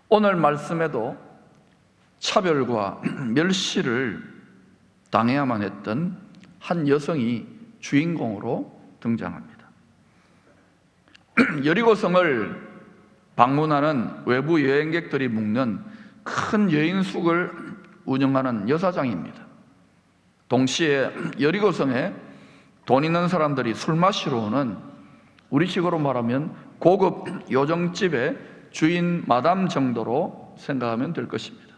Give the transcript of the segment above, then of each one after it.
오늘 말씀에도 차별과 멸시를 당해야만 했던 한 여성이 주인공으로 등장합니다. 여리고성을 방문하는 외부 여행객들이 묵는 큰 여인숙을 운영하는 여사장입니다. 동시에 여리고성에 돈 있는 사람들이 술 마시러 오는, 우리식으로 말하면 고급 요정집의 주인 마담 정도로 생각하면 될 것입니다.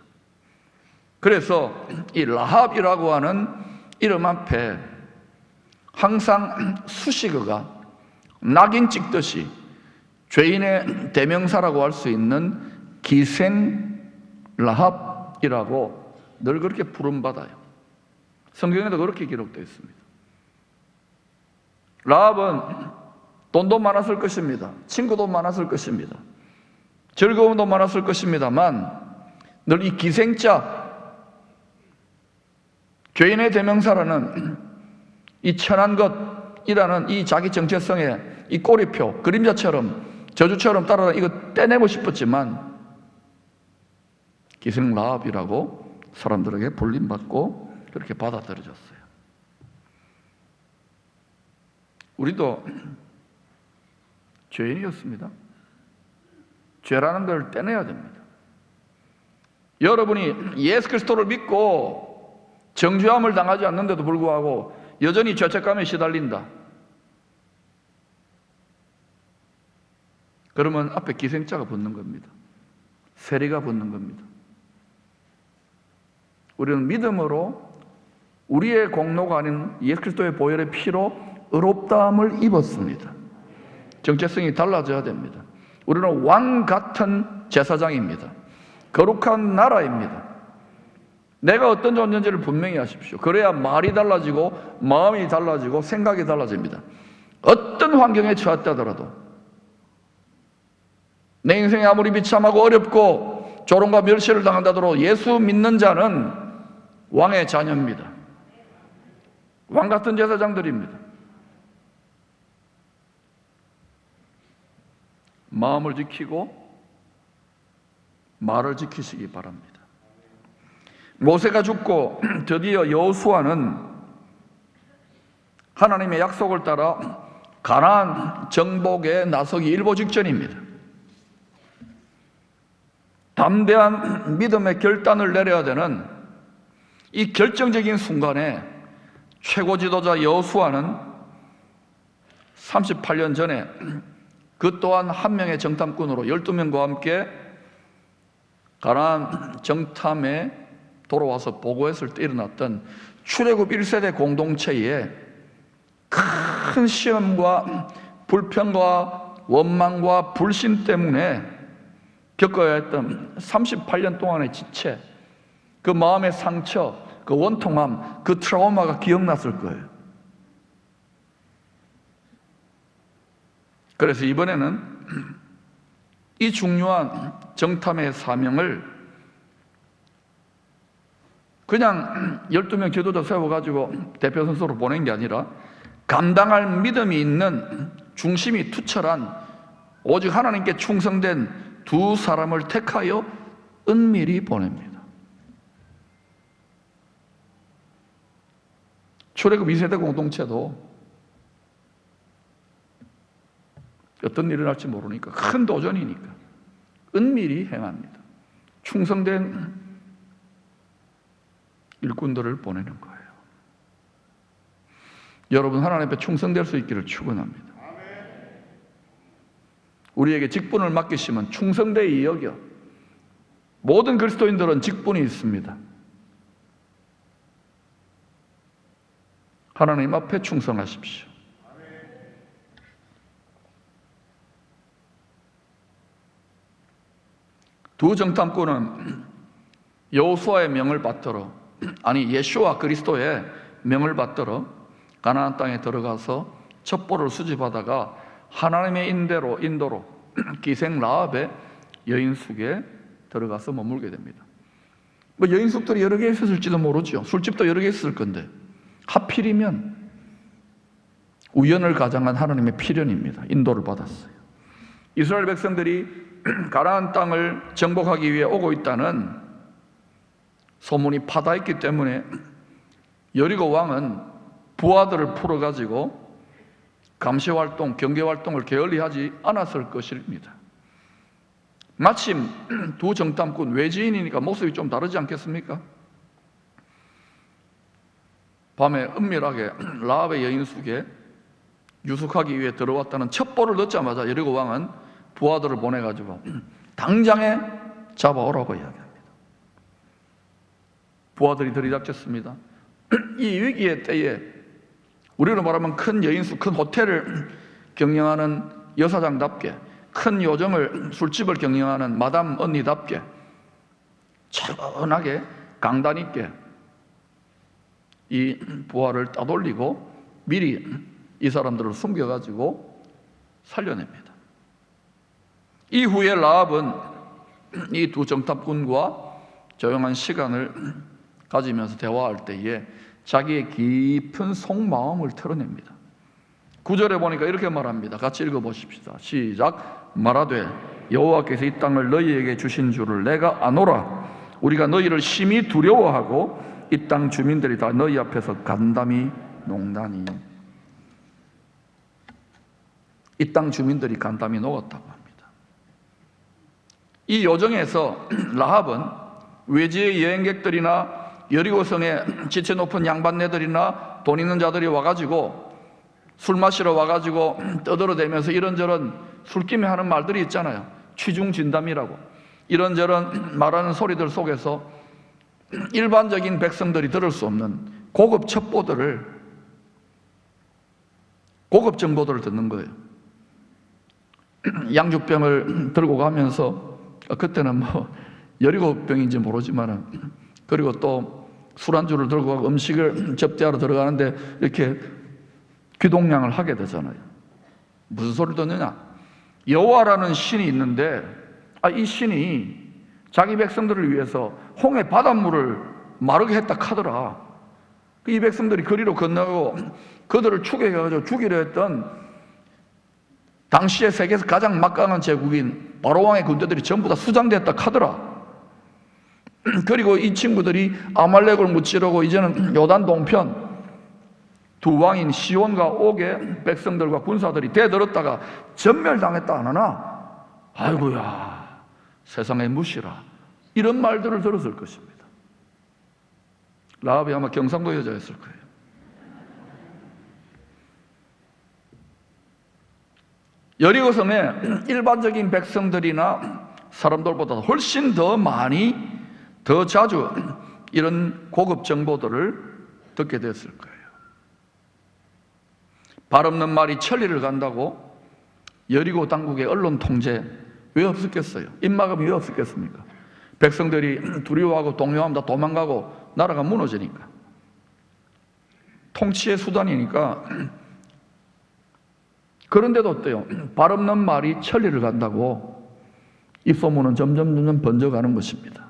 그래서 이 라합이라고 하는 이름 앞에 항상 수식어가 낙인 찍듯이 죄인의 대명사라고 할 수 있는 기생 라합이라고 늘 그렇게 부름받아요. 성경에도 그렇게 기록되어 있습니다. 라합은 돈도 많았을 것입니다. 친구도 많았을 것입니다. 즐거움도 많았을 것입니다만 늘 이 기생자, 죄인의 대명사라는 이 천한 것이라는 이 자기 정체성의 이 꼬리표, 그림자처럼 저주처럼 따라 이거 떼내고 싶었지만 기생 라합이라고 사람들에게 불림받고 그렇게 받아들여졌어요. 우리도 죄인이었습니다. 죄라는 걸 떼내야 됩니다. 여러분이 예수 그리스도를 믿고 정죄함을 당하지 않는데도 불구하고 여전히 죄책감에 시달린다. 그러면 앞에 기생자가 붙는 겁니다. 세리가 붙는 겁니다. 우리는 믿음으로 우리의 공로가 아닌 예수 그리스도의 보혈의 피로 의롭다함을 입었습니다. 정체성이 달라져야 됩니다. 우리는 왕 같은 제사장입니다. 거룩한 나라입니다. 내가 어떤 존재인지를 분명히 하십시오. 그래야 말이 달라지고 마음이 달라지고 생각이 달라집니다. 어떤 환경에 처했다더라도, 내 인생이 아무리 비참하고 어렵고 조롱과 멸시를 당한다더라도 예수 믿는 자는 왕의 자녀입니다. 왕 같은 제사장들입니다. 마음을 지키고 말을 지키시기 바랍니다. 모세가 죽고 드디어 여호수아는 하나님의 약속을 따라 가나안 정복에 나서기 일보 직전입니다. 담대한 믿음의 결단을 내려야 되는 이 결정적인 순간에 최고 지도자 여호수아는 38년 전에 그 또한 한 명의 정탐꾼으로 12명과 함께 가나안 정탐에 돌아와서 보고했을 때 일어났던 출애굽 1세대 공동체에 큰 시험과 불평과 원망과 불신 때문에 겪어야 했던 38년 동안의 지체, 그 마음의 상처, 그 원통함, 그 트라우마가 기억났을 거예요. 그래서 이번에는 이 중요한 정탐의 사명을 그냥 12명 지도자 세워가지고 대표 선수로 보낸 게 아니라 감당할 믿음이 있는, 중심이 투철한, 오직 하나님께 충성된 두 사람을 택하여 은밀히 보냅니다. 출애굽 2세대 공동체도 어떤 일이 날지 모르니까, 큰 도전이니까 은밀히 행합니다. 충성된 일꾼들을 보내는 거예요. 여러분, 하나님 앞에 충성될 수 있기를 축원합니다. 우리에게 직분을 맡기시면 충성되이 여겨. 모든 그리스도인들은 직분이 있습니다. 하나님 앞에 충성하십시오. 두 정탐꾼은 여호수아의 명을 받들어, 아니 예수와 그리스도의 명을 받들어 가나안 땅에 들어가서 첩보를 수집하다가 하나님의 인도로 기생 라합의 여인숙에 들어가서 머물게 됩니다. 뭐 여인숙들이 여러 개 있었을지도 모르죠. 술집도 여러 개 있을 건데 하필이면 우연을 가장한 하나님의 필연입니다. 인도를 받았어요. 이스라엘 백성들이 가나안 땅을 정복하기 위해 오고 있다는 소문이 파다했기 때문에 여리고 왕은 부하들을 풀어가지고 감시활동, 경계활동을 게을리하지 않았을 것입니다. 마침 두 정탐꾼, 외지인이니까 모습이 좀 다르지 않겠습니까? 밤에 은밀하게 라합의 여인숙에 유숙하기 위해 들어왔다는 첩보를 듣자마자 여리고 왕은 부하들을 보내가지고 당장에 잡아오라고 이야기합니다. 부하들이 들이닥쳤습니다. 이 위기의 때에 우리로 말하면 큰 여인숙, 큰 호텔을 경영하는 여사장답게, 큰 요정을, 술집을 경영하는 마담 언니답게 차분하게 강단 있게 이 부하를 따돌리고 미리 이 사람들을 숨겨가지고 살려냅니다. 이후에 라합은 이 두 정탐꾼과 조용한 시간을 가지면서 대화할 때에 자기의 깊은 속마음을 털어냅니다. 9절에 보니까 이렇게 말합니다. 같이 읽어보십시다. 시작. 말하되 여호와께서 이 땅을 너희에게 주신 줄을 내가 아노라. 우리가 너희를 심히 두려워하고 이 땅 주민들이 다 너희 앞에서 간담이 녹나니. 이 땅 주민들이 간담이 녹았다고 합니다. 이 요정에서 라합은 외지의 여행객들이나 여리고성의 지체 높은 양반네들이나 돈 있는 자들이 와가지고 술 마시러 와가지고 떠들어대면서 이런저런 술김에 하는 말들이 있잖아요. 취중진담이라고. 이런저런 말하는 소리들 속에서 일반적인 백성들이 들을 수 없는 고급 첩보들을, 고급 정보들을 듣는 거예요. 양주병을 들고 가면서 그때는 뭐 여리고병인지 모르지만, 그리고 또 술안주를 들고 가고 음식을 접대하러 들어가는데 이렇게 귀동냥을 하게 되잖아요. 무슨 소리를 듣느냐? 여호와라는 신이 있는데 이 신이 자기 백성들을 위해서 홍해 바닷물을 마르게 했다 카더라. 이 백성들이 거리로 건너고 그들을 추격해가지고 죽이려 했던 당시에 세계에서 가장 막강한 제국인 바로왕의 군대들이 전부 다 수장됐다 카더라. 그리고 이 친구들이 아말렉을 무찌르고 이제는 요단 동편 두 왕인 시온과 옥의 백성들과 군사들이 대들었다가 전멸당했다 안 하나? 아이고야, 세상에 무시라. 이런 말들을 들었을 것입니다. 라합이 아마 경상도 여자였을 거예요. 여리고성에 일반적인 백성들이나 사람들보다 훨씬 더 많이, 더 자주 이런 고급 정보들을 듣게 됐을 거예요. 발 없는 말이 천리를 간다고 여리고 당국의 언론 통제 왜 없었겠어요? 입막음이 왜 없었겠습니까? 백성들이 두려워하고 동요하면 다 도망가고 나라가 무너지니까. 통치의 수단이니까. 그런데도 어때요? 발 없는 말이 천리를 간다고 입소문은 점점 번져가는 것입니다.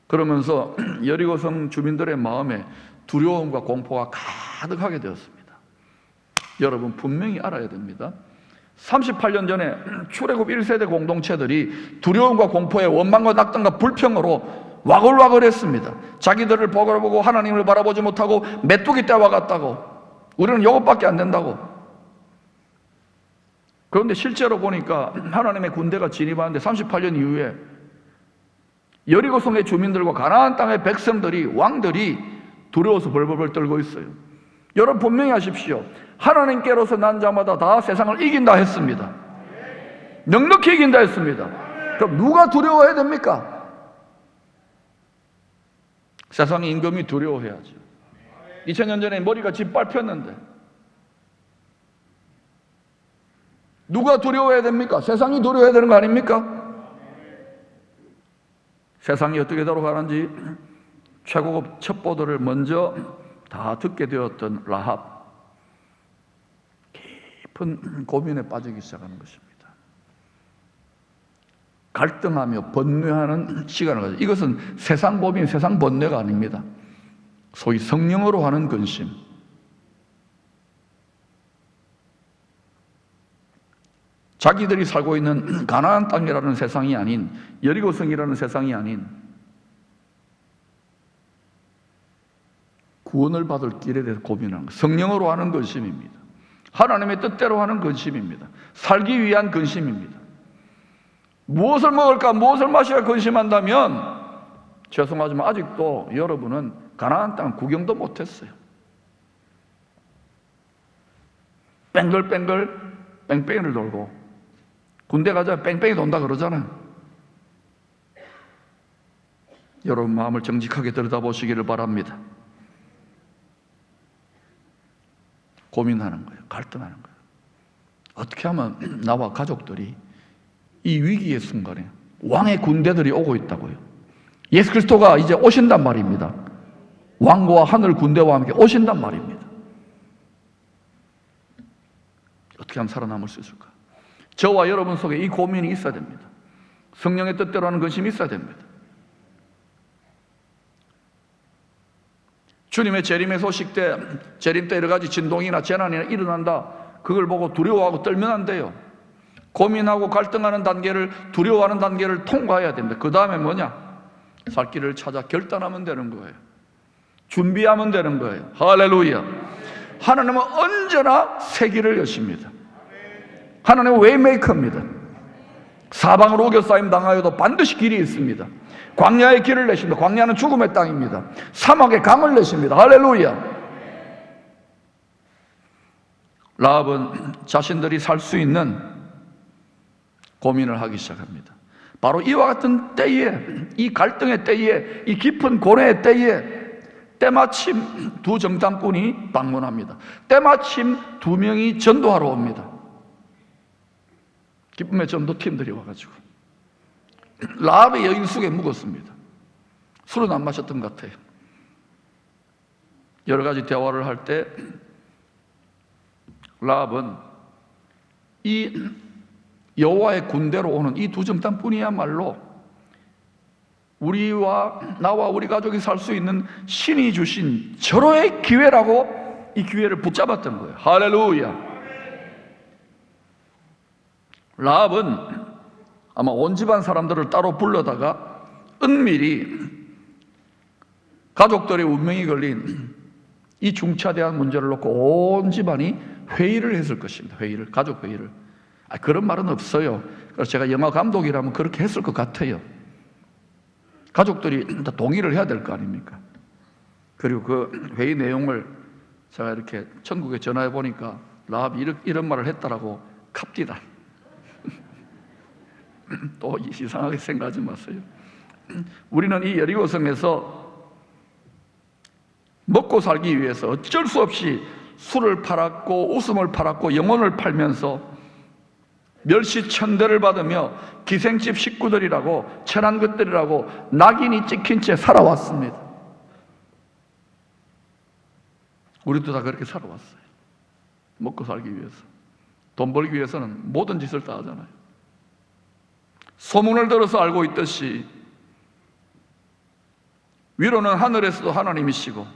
그러면서 여리고성 주민들의 마음에 두려움과 공포가 가득하게 되었습니다. 여러분 분명히 알아야 됩니다. 38년 전에 출애굽 1세대 공동체들이 두려움과 공포에 원망과 낙담과 불평으로 와글와글했습니다. 자기들을 보고 하나님을 바라보지 못하고 메뚜기 떼와 같다고, 우리는 이것밖에 안 된다고. 그런데 실제로 보니까 하나님의 군대가 진입하는데 38년 이후에 여리고성의 주민들과 가나안 땅의 백성들이, 왕들이 두려워서 벌벌벌 떨고 있어요. 여러분 분명히 하십시오. 하나님께로서 난 자마다 다 세상을 이긴다 했습니다. 넉넉히 이긴다 했습니다. 그럼 누가 두려워해야 됩니까? 세상의 임금이 두려워해야죠. 2000년 전에 머리가 짓밟혔는데 누가 두려워해야 됩니까? 세상이 두려워해야 되는 거 아닙니까? 세상이 어떻게 돌아가는지 최고급 첩보들을 먼저 다 듣게 되었던 라합, 깊은 고민에 빠지기 시작하는 것입니다. 갈등하며 번뇌하는 시간을 가져. 이것은 세상 고민, 세상 번뇌가 아닙니다. 소위 성령으로 하는 근심. 자기들이 살고 있는 가나안 땅이라는 세상이 아닌, 여리고성이라는 세상이 아닌 구원을 받을 길에 대해서 고민하는 것, 성령으로 하는 근심입니다. 하나님의 뜻대로 하는 근심입니다. 살기 위한 근심입니다. 무엇을 먹을까, 무엇을 마실까 근심한다면 죄송하지만 아직도 여러분은 가나안 땅 구경도 못했어요. 뱅글뱅글 뺑뺑이를 돌고, 군대 가자 뺑뺑이 돈다 그러잖아요. 여러분 마음을 정직하게 들여다보시기를 바랍니다. 고민하는 거예요. 갈등하는 거예요. 어떻게 하면 나와 가족들이 이 위기의 순간에, 왕의 군대들이 오고 있다고요. 예수 그리스도가 이제 오신단 말입니다. 왕과 하늘 군대와 함께 오신단 말입니다. 어떻게 하면 살아남을 수 있을까? 저와 여러분 속에 이 고민이 있어야 됩니다. 성령의 뜻대로 하는 근심이 있어야 됩니다. 주님의 재림의 소식 때, 재림 때 여러 가지 진동이나 재난이나 일어난다, 그걸 보고 두려워하고 떨면 안 돼요. 고민하고 갈등하는 단계를, 두려워하는 단계를 통과해야 됩니다. 그 다음에 뭐냐? 살 길을 찾아 결단하면 되는 거예요. 준비하면 되는 거예요. 할렐루야. 하나님은 언제나 새 길을 여십니다. 하나님은 웨이메이커입니다. 사방으로 오겨싸임 당하여도 반드시 길이 있습니다. 광야의 길을 내십니다. 광야는 죽음의 땅입니다. 사막의 강을 내십니다. 할렐루야. 라합은 자신들이 살 수 있는 고민을 하기 시작합니다. 바로 이와 같은 때에, 이 갈등의 때에, 이 깊은 고뇌의 때에 때마침 두 정탐꾼이 방문합니다. 때마침 두 명이 전도하러 옵니다. 기쁨의 전도팀들이 와가지고 라합의 여인 속에 묵었습니다. 술은 안 마셨던 것 같아요. 여러 가지 대화를 할 때 라합은 이 여호와의 군대로 오는 이 두 정탐꾼이야말로 나와 우리 가족이 살 수 있는 신이 주신 절호의 기회라고 이 기회를 붙잡았던 거예요. 할렐루야. 라합은 아마 온 집안 사람들을 따로 불러다가 은밀히 가족들의 운명이 걸린 이 중차대한 문제를 놓고 온 집안이 회의를 했을 것입니다. 가족 회의를. 그런 말은 없어요. 그래서 제가 영화 감독이라면 그렇게 했을 것 같아요. 가족들이 다 동의를 해야 될 거 아닙니까? 그리고 그 회의 내용을 제가 이렇게 천국에 전화해 보니까 라합이 이런 말을 했다라고 갑디다. 또 이상하게 생각하지 마세요. 우리는 이 여리고성에서 먹고 살기 위해서 어쩔 수 없이 술을 팔았고 웃음을 팔았고 영혼을 팔면서 멸시천대를 받으며 기생집 식구들이라고 천한 것들이라고 낙인이 찍힌 채 살아왔습니다. 우리도 다 그렇게 살아왔어요. 먹고 살기 위해서, 돈 벌기 위해서는 모든 짓을 다 하잖아요. 소문을 들어서 알고 있듯이 위로는 하늘에서도 하나님이시고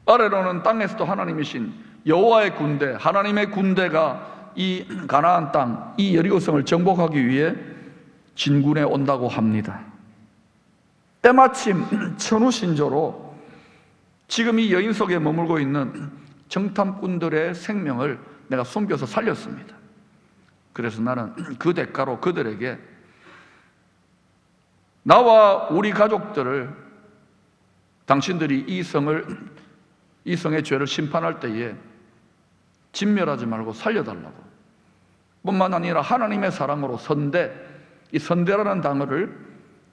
아래로는 땅에서도 하나님이신 여호와의 군대, 하나님의 군대가 이 가나안 땅, 이 여리고성을 정복하기 위해 진군해 온다고 합니다. 때마침 천우신조로 지금 이 여인 속에 머물고 있는 정탐꾼들의 생명을 내가 숨겨서 살렸습니다. 그래서 나는 그 대가로 그들에게 나와 우리 가족들을, 당신들이 이 성의 죄를 심판할 때에 진멸하지 말고 살려달라고, 뿐만 아니라 하나님의 사랑으로 이 선대라는 단어를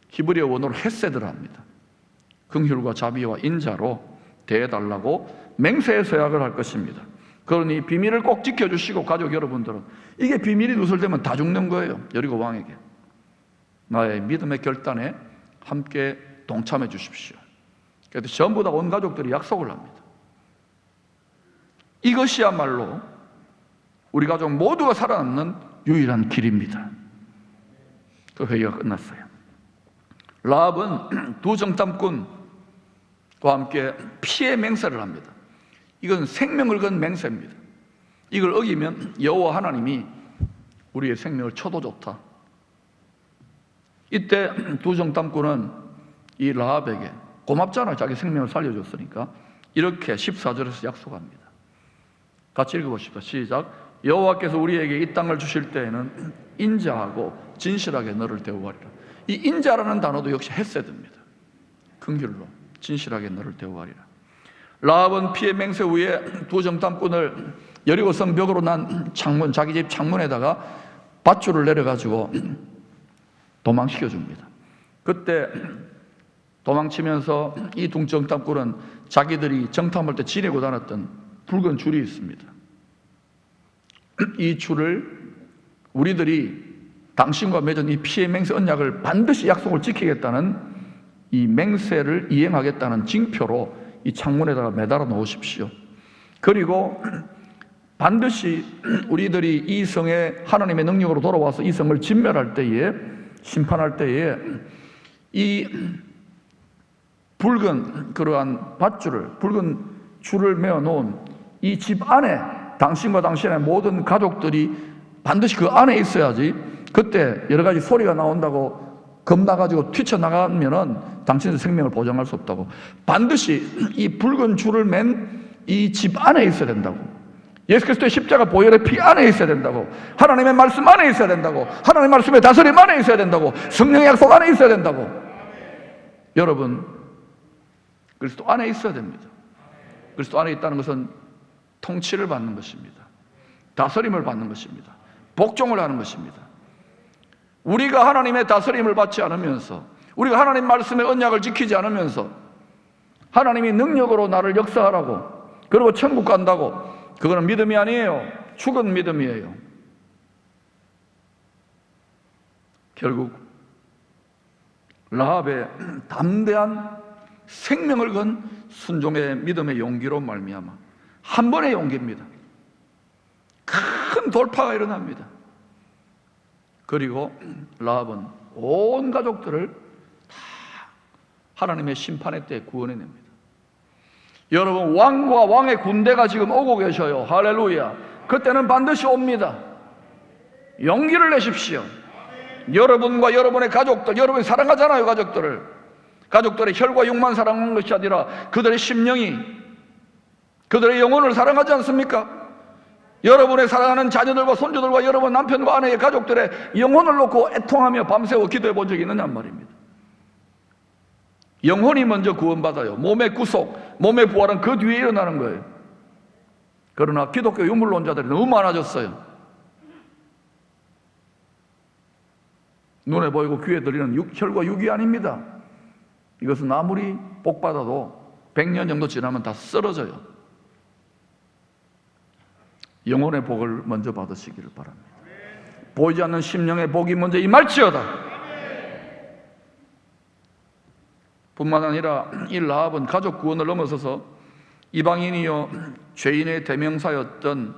히브리어 원어로 헤세드라 합니다. 긍휼과 자비와 인자로 대해달라고 맹세의 서약을 할 것입니다. 그러니 비밀을 꼭 지켜주시고, 가족 여러분들은 이게 비밀이 누설되면 다 죽는 거예요. 여리고 왕에게 나의 믿음의 결단에 함께 동참해 주십시오. 그래서 전부 다 온 가족들이 약속을 합니다. 이것이야말로 우리 가족 모두가 살아남는 유일한 길입니다. 그 회의가 끝났어요. 라합은 두 정탐꾼과 함께 피해 맹세를 합니다. 이건 생명을 건 맹세입니다. 이걸 어기면 여호와 하나님이 우리의 생명을 쳐도 좋다. 이때 두 정탐꾼은 이 라합에게 고맙잖아요. 자기 생명을 살려줬으니까. 이렇게 14절에서 약속합니다. 같이 읽어보십시오. 시작. 여호와께서 우리에게 이 땅을 주실 때에는 인자하고 진실하게 너를 대우하리라. 이 인자라는 단어도 역시 헤세드입니다. 긍휼로 진실하게 너를 대우하리라. 라합은 피해 맹세 후에 두 정탐꾼을 여리고성 벽으로 난 창문, 자기 집 창문에다가 밧줄을 내려가지고 도망시켜 줍니다. 그때 도망치면서 이 두 정탐꾼은 자기들이 정탐할 때 지내고 다녔던 붉은 줄이 있습니다. 이 줄을 우리들이 당신과 맺은 이 피해 맹세 언약을 반드시 약속을 지키겠다는 이 맹세를 이행하겠다는 징표로 이 창문에다가 매달아 놓으십시오. 그리고 반드시 우리들이 이 성에 하나님의 능력으로 돌아와서 이 성을 진멸할 때에, 심판할 때에 이 붉은 그러한 밧줄을, 붉은 줄을 메어 놓은 이 집 안에 당신과 당신의 모든 가족들이 반드시 그 안에 있어야지, 그때 여러 가지 소리가 나온다고 겁나가지고 뛰쳐나가면은 당신의 생명을 보장할 수 없다고. 반드시 이 붉은 줄을 맨 이 집 안에 있어야 된다고. 예수 그리스도의 십자가 보혈의 피 안에 있어야 된다고. 하나님의 말씀 안에 있어야 된다고. 하나님의 말씀의 다스림 안에 있어야 된다고. 성령의 약속 안에 있어야 된다고. 여러분, 그리스도 안에 있어야 됩니다. 그리스도 안에 있다는 것은 통치를 받는 것입니다. 다스림을 받는 것입니다. 복종을 하는 것입니다. 우리가 하나님의 다스림을 받지 않으면서, 우리가 하나님 말씀의 언약을 지키지 않으면서 하나님이 능력으로 나를 역사하라고, 그리고 천국 간다고, 그거는 믿음이 아니에요. 죽은 믿음이에요. 결국 라합의 담대한 생명을 건 순종의 믿음의 용기로 말미암아 한 번의 용기입니다. 큰 돌파가 일어납니다. 그리고 라합은 온 가족들을 다 하나님의 심판의 때에 구원해냅니다. 여러분, 왕과 왕의 군대가 지금 오고 계셔요. 할렐루야. 그때는 반드시 옵니다. 용기를 내십시오. 여러분과 여러분의 가족들, 여러분이 사랑하잖아요. 가족들의 혈과 육만 사랑하는 것이 아니라 그들의 심령이, 그들의 영혼을 사랑하지 않습니까? 여러분의 사랑하는 자녀들과 손주들과 여러분 남편과 아내의 가족들의 영혼을 놓고 애통하며 밤새워 기도해 본 적이 있느냐 말입니다. 영혼이 먼저 구원받아요. 몸의 구속, 몸의 부활은 그 뒤에 일어나는 거예요. 그러나 기독교 유물론자들이 너무 많아졌어요. 눈에 보이고 귀에 들리는 혈과 육이 아닙니다. 이것은 아무리 복받아도 100년 정도 지나면 다 쓰러져요. 영혼의 복을 먼저 받으시기를 바랍니다. 보이지 않는 심령의 복이 먼저 임할지어다. 뿐만 아니라 이 라합은 가족 구원을 넘어서서 이방인이요 죄인의 대명사였던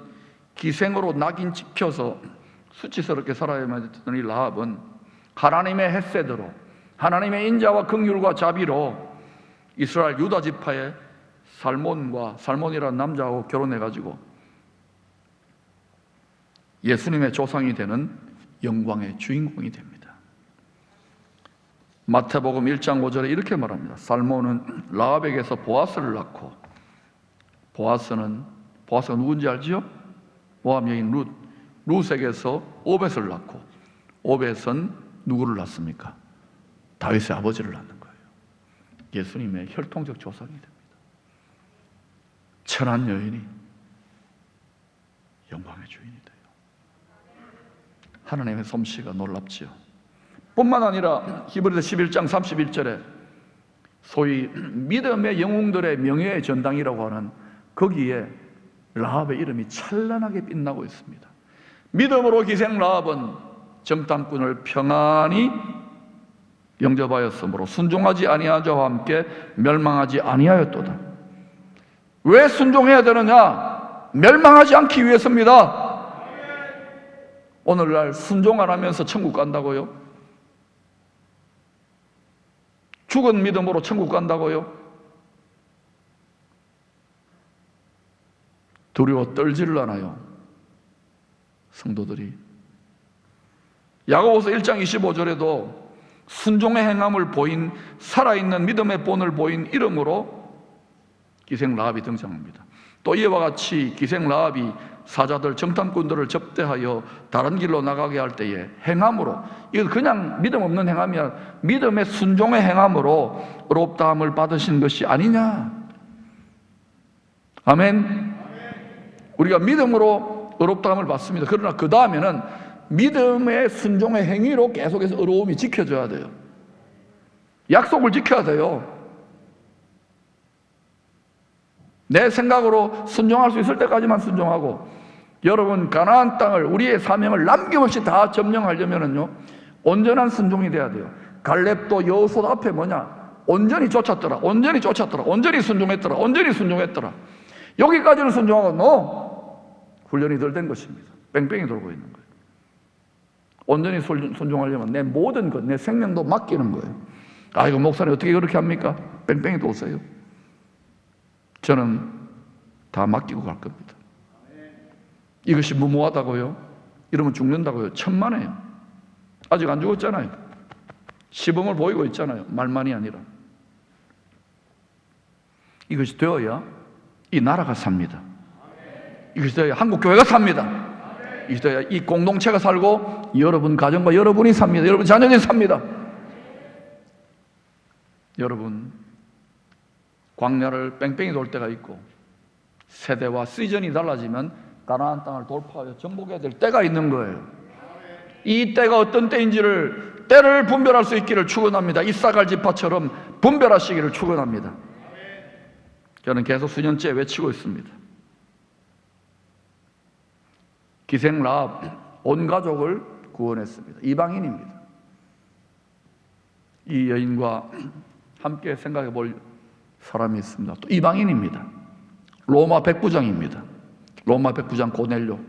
기생으로 낙인 찍혀서 수치스럽게 살아야만 했던 이 라합은 하나님의 헤세드로, 하나님의 인자와 긍휼과 자비로 이스라엘 유다 지파의 살몬이라는 남자하고 결혼해가지고 예수님의 조상이 되는 영광의 주인공이 됩니다. 마태복음 1장 5절에 이렇게 말합니다. 살몬은 라합에게서 보아스를 낳고, 보아스가 누군지 알지요? 모압 여인 룻에게서 오벳을 낳고, 오벳은 누구를 낳습니까? 다윗의 아버지를 낳는 거예요. 예수님의 혈통적 조상이 됩니다. 천한 여인이 영광의 주인이 돼요. 하나님의 솜씨가 놀랍지요. 뿐만 아니라 히브리서 11장 31절에 소위 믿음의 영웅들의 명예의 전당이라고 하는 거기에 라합의 이름이 찬란하게 빛나고 있습니다. 믿음으로 기생 라합은 정탐꾼을 평안히 영접하였으므로 순종하지 아니한 자와 함께 멸망하지 아니하였도다. 왜 순종해야 되느냐? 멸망하지 않기 위해서입니다. 오늘날 순종 안 하면서 천국 간다고요? 죽은 믿음으로 천국 간다고요? 두려워 떨지를 않아요. 성도들이 야고보서 1장 25절에도 순종의 행함을 보인, 살아있는 믿음의 본을 보인 이름으로 기생 라합이 등장합니다. 또 이와 같이 기생 라합이 사자들, 정탐꾼들을 접대하여 다른 길로 나가게 할 때에 행함으로, 이건 그냥 믿음 없는 행함이 아니라 믿음의 순종의 행함으로 의롭다함을 받으신 것이 아니냐. 아멘. 우리가 믿음으로 의롭다함을 받습니다. 그러나 그 다음에는 믿음의 순종의 행위로 계속해서 의로움이 지켜져야 돼요. 약속을 지켜야 돼요. 내 생각으로 순종할 수 있을 때까지만 순종하고, 여러분 가나안 땅을, 우리의 사명을 남김없이 다 점령하려면요 온전한 순종이 돼야 돼요. 갈렙도 여호수아 앞에 뭐냐? 온전히 쫓았더라, 온전히 쫓았더라, 온전히 순종했더라, 온전히 순종했더라. 여기까지는 순종하고 훈련이 덜 된 것입니다. 뺑뺑이 돌고 있는 거예요. 온전히 순종하려면 내 모든 것, 내 생명도 맡기는 거예요. 아이고 목사님 어떻게 그렇게 합니까? 뺑뺑이 도세요. 저는 다 맡기고 갈 겁니다. 이것이 무모하다고요? 이러면 죽는다고요? 천만에요. 아직 안 죽었잖아요. 시범을 보이고 있잖아요. 말만이 아니라. 이것이 되어야 이 나라가 삽니다. 이것이 되어야 한국교회가 삽니다. 이것이 되어야 이 공동체가 살고 여러분 가정과 여러분이 삽니다. 여러분 자녀들이 삽니다. 여러분 광야를 뺑뺑이 돌 때가 있고 세대와 시즌이 달라지면 가나안 땅을 돌파하여 정복해야 될 때가 있는 거예요. 이 때가 어떤 때인지를, 때를 분별할 수 있기를 축원합니다. 이사갈 지파처럼 분별하시기를 축원합니다. 저는 계속 수년째 외치고 있습니다. 기생 라합 온 가족을 구원했습니다. 이방인입니다. 이 여인과 함께 생각해 볼 사람이 있습니다. 또 이방인입니다. 로마 백부장입니다. 로마 백부장 고넬료.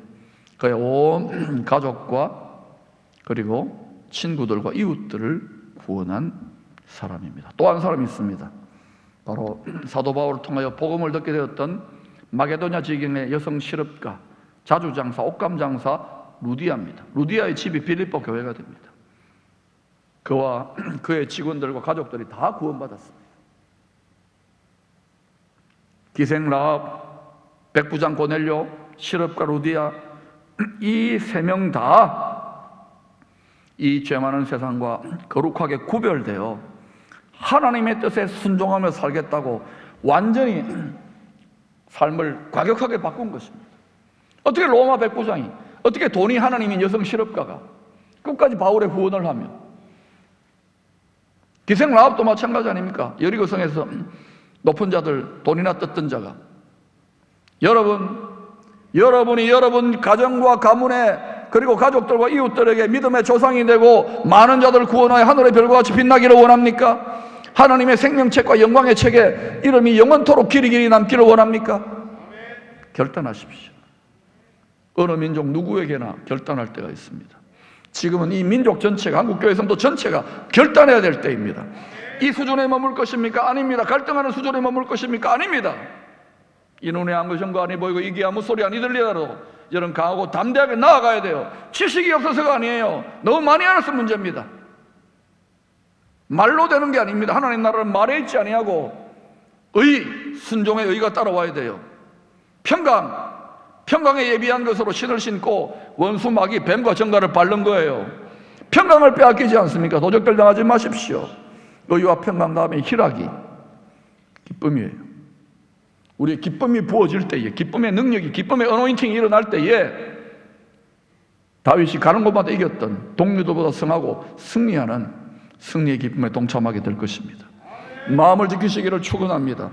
그의 온 가족과 그리고 친구들과 이웃들을 구원한 사람입니다. 또 한 사람이 있습니다. 바로 사도 바울을 통하여 복음을 듣게 되었던 마게도냐 지경의 여성 실업가, 자주장사, 옷감장사 루디아입니다. 루디아의 집이 빌립보 교회가 됩니다. 그와 그의 직원들과 가족들이 다 구원받았습니다. 기생 라합, 백부장 고넬료, 실업가 루디아, 이 세 명 다 이 죄 많은 세상과 거룩하게 구별되어 하나님의 뜻에 순종하며 살겠다고 완전히 삶을 과격하게 바꾼 것입니다. 어떻게 로마 백부장이, 어떻게 돈이 하나님인 여성 실업가가 끝까지 바울의 후원을 하며, 기생 라합도 마찬가지 아닙니까? 여리고성에서 높은 자들, 돈이나 뜯던 자가, 여러분이 여러분 가정과 가문에 그리고 가족들과 이웃들에게 믿음의 조상이 되고 많은 자들을 구원하여 하늘의 별과 같이 빛나기를 원합니까? 하나님의 생명책과 영광의 책에 이름이 영원토록 길이 남기를 원합니까? 결단하십시오. 어느 민족 누구에게나 결단할 때가 있습니다. 지금은 이 민족 전체가, 한국교회 성도 전체가 결단해야 될 때입니다. 이 수준에 머물 것입니까? 아닙니다. 갈등하는 수준에 머물 것입니까? 아닙니다. 이 눈에 아무 증거 아니 보이고 이게 아무 소리 아니 들리더라도 여러분 강하고 담대하게 나아가야 돼요. 지식이 없어서가 아니에요. 너무 많이 알아서 문제입니다. 말로 되는 게 아닙니다. 하나님 나라는 말에 있지 아니하고 순종의 의가 따라와야 돼요. 평강에 예비한 것으로 신을 신고 원수 마귀 뱀과 정갈을 밟는 거예요. 평강을 빼앗기지 않습니까? 도적들 당하지 마십시오. 의와 평강 다음에 희락이 기쁨이에요. 우리의 기쁨이 부어질 때에, 기쁨의 능력이, 기쁨의 어노인팅이 일어날 때에 다윗이 가는 곳마다 이겼던 동료들보다 승하고 승리하는 승리의 기쁨에 동참하게 될 것입니다. 마음을 지키시기를 축원합니다.